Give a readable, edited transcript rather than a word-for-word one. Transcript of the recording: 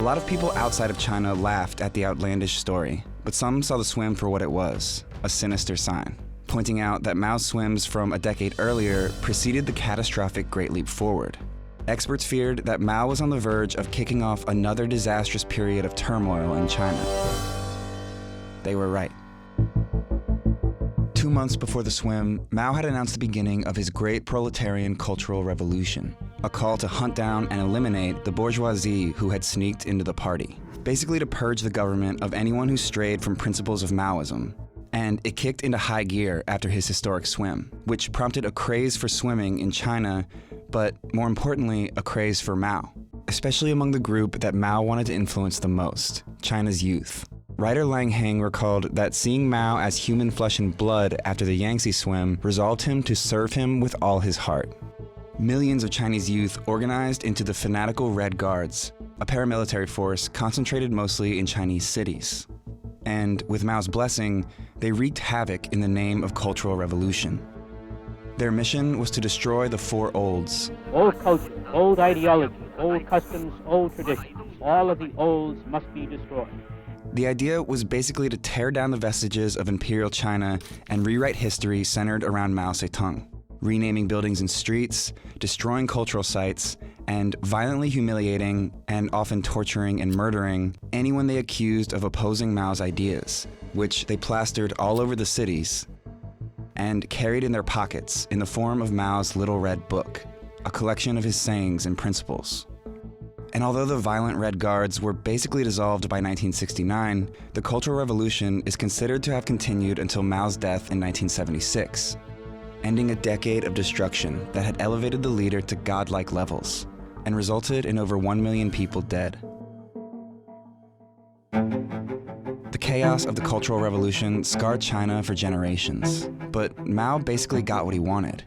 A lot of people outside of China laughed at the outlandish story, but some saw the swim for what it was, a sinister sign, pointing out that Mao's swims from a decade earlier preceded the catastrophic Great Leap Forward. Experts feared that Mao was on the verge of kicking off another disastrous period of turmoil in China. They were right. 2 months before the swim, Mao had announced the beginning of his great proletarian cultural revolution, a call to hunt down and eliminate the bourgeoisie who had sneaked into the party, basically to purge the government of anyone who strayed from principles of Maoism. And it kicked into high gear after his historic swim, which prompted a craze for swimming in China, but more importantly, a craze for Mao, especially among the group that Mao wanted to influence the most, China's youth. Writer Lang Heng recalled that seeing Mao as human flesh and blood after the Yangtze swim resolved him to serve him with all his heart. Millions of Chinese youth organized into the fanatical Red Guards, a paramilitary force concentrated mostly in Chinese cities. And with Mao's blessing, they wreaked havoc in the name of cultural revolution. Their mission was to destroy the four olds. Old culture, old ideology, old customs, old traditions, all of the olds must be destroyed. The idea was basically to tear down the vestiges of imperial China and rewrite history centered around Mao Zedong, renaming buildings and streets, destroying cultural sites, and violently humiliating and often torturing and murdering anyone they accused of opposing Mao's ideas, which they plastered all over the cities and carried in their pockets in the form of Mao's Little Red Book, a collection of his sayings and principles. And although the violent Red Guards were basically dissolved by 1969, the Cultural Revolution is considered to have continued until Mao's death in 1976, ending a decade of destruction that had elevated the leader to godlike levels and resulted in over 1 million people dead. The chaos of the Cultural Revolution scarred China for generations, but Mao basically got what he wanted.